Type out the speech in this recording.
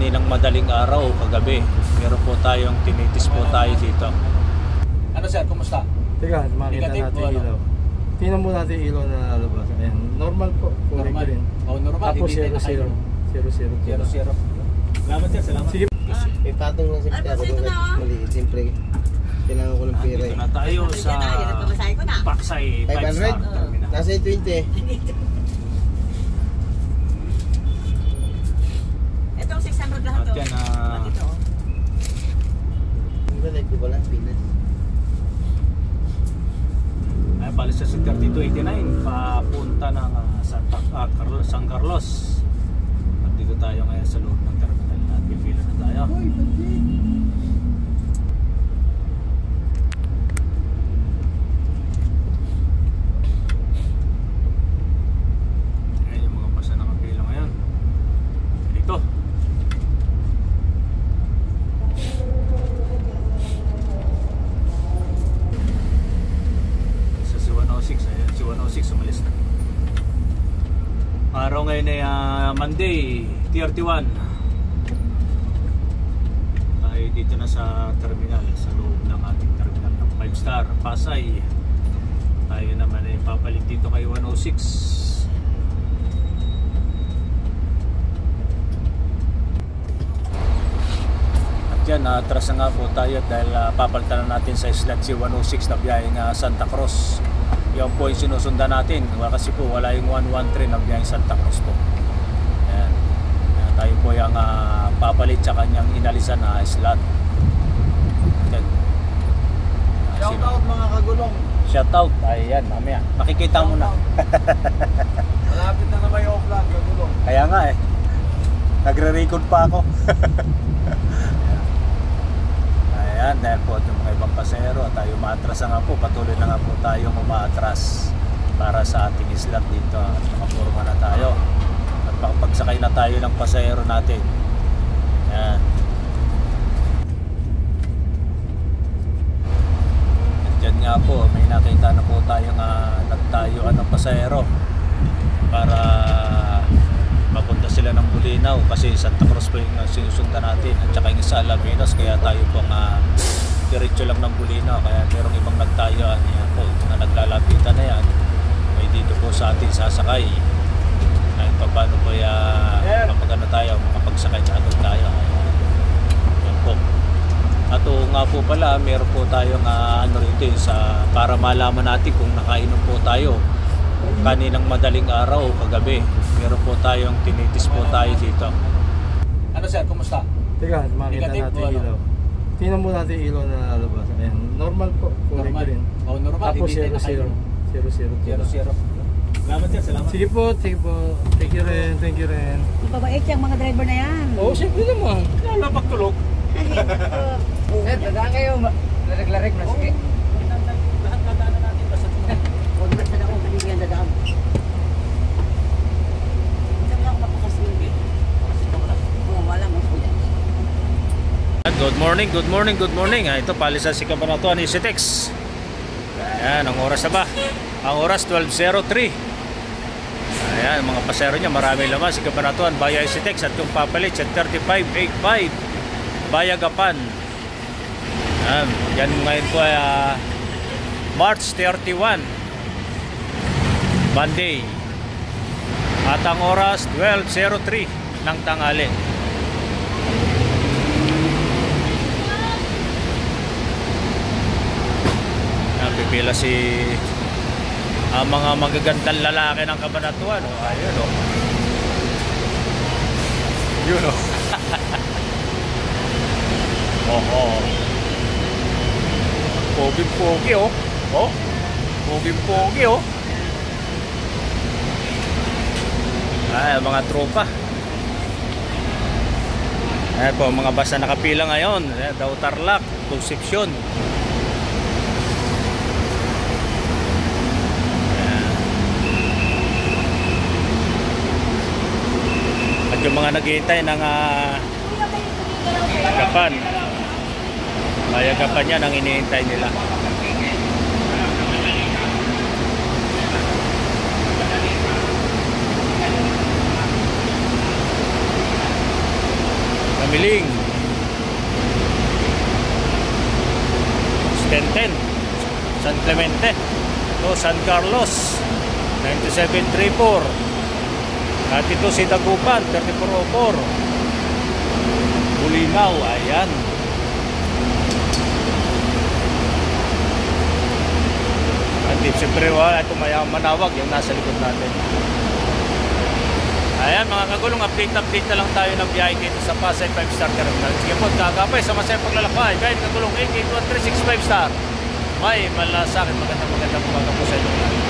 kaninang madaling araw kagabi. Meron po tayong tinitis po tayo dito. Ano sir, kumusta? Teka, makita Negative natin o ano? ilaw. Tingnan mo natin ilaw na lalabas. Ayan, normal po. Kulay Normal. green. Oh, normal. Tapos Hindi tayo 0-0. 0-0. 0-0. Salamat sir, salamat. Sige. Ipatong lang sa ako doon at maliit. Siyempre, kailangan ko ng pera Dito eh. na tayo sa Paksay 5-star 500? terminal. Nasa 20. Itong 600 lahat At to. yan, Ito. Ang galing ko pala, Pinas. ay balik sa 3289 papunta ng San Carlos. At dito tayo ngayon sa loob ng terminal at pipila na tayo. Ayan yung mga basa nakapila ngayon. Dito. Sa si 106, ayan si 106 umalis na. Araw ngayon ay Monday, 31. Tayo dito na sa terminal, sa loob ng ating terminal ng 5-star Pasay. Tayo naman ay papalit dito kay 106. Diyan, atras na nga po tayo dahil papalitan na natin sa slot si 106 na biyaheng Santa Cruz. Yan po yung sinusundan natin kasi po wala yung 113 na biyaheng Santa Cruz po. Ayan. Ayan, tayo po yung papalit sa kanyang inalisan na slot. Ayan. Shout out mga kagulong. Shout out. Ayan, mamaya. Makikita mo na. Malapit na naman yung offline, kagulong. Kaya nga eh. Nagre-record pa ako. Ayan, dahil po yung mga ibang pasahero at tayo maatras na nga po, patuloy na nga po tayo umaatras para sa ating slot dito at makapurma na tayo at makapagsakay na tayo ng pasahero natin. Ayan. At dyan nga po, may nakita na po tayong nagtayuan ng pasahero para mapunta sila ng Bulinaw kasi Santa Cruz po yung sinusundan natin at saka yung sa Alaminos, kaya tayo pong diretso lang ng Bulinaw, kaya merong ibang nagtayuan yan po na naglalapitan na yan, may dito po sa atin sasakay ay paano po kapag ano tayo makapagsakay na agad tayo. Yan po. At nga po pala, meron po tayong ano rito para malaman natin kung nakainom po tayo kaninang madaling araw kagabi. Meron po tayong tinitis po tayo dito. Ano sir, kumusta? Teka, makita Negative natin o ano? ilaw. Tingnan mo natin ilaw na lalabas. Ayan, normal po. Kulay Normal. green. Oh, normal. Tapos Hindi tayo 0-0. 0-0. Salamat sir, salamat. Sige po, sige po. Thank you rin, thank you rin. Mababait yung mga driver na yan. Oo, siyempre naman. Wala pagtulog. Sir, dadaan kayo. Larig-larig na sige. Lahat nadaanan natin basta Huwag na sa daong, hindi yan dadaan. Hindi mo ako mapakasimbi. Oo, wala mo po yan. Good morning, good morning, good morning. Ito palisan si Cabanatuan EasyTex. Ayan, ang oras na ba? Ang oras 12:03. Ayan, mga pasero niya, marami laman si Cabanatuan via EasyTex at yung papalit sa 3585 via Gapan. Ayan, yan ngayon po ay March 31 Monday. At ang oras 12:03 ng tanghali. Pipila si mga magagandang lalaki ng Cabanatuan. Ayun o. Yun o. Oh. Poging-pogi o. Oh. Poging-pogi o. Ay, mga tropa. Ayan po, mga bus na nakapila ngayon. Daw Tarlac, Concepcion. Yung mga naghihintay ng Gapan, kaya Gapan yan ang inihintay nila. Gumiling. 1010. San Clemente. Ito, San Carlos. 9734. At ito si Dagupan, 3404. Bulinaw, ayan. At siyempre wala itong Manawag, yung nasa likod natin. Ayan mga kagulong, update na lang tayo ng biyahe dito sa Pasay 5-star terminal. Sige po, kagapay sa masayang paglalakbay. Guide kagulong 881365 star. May malasakit, magandang umaga po sa inyo.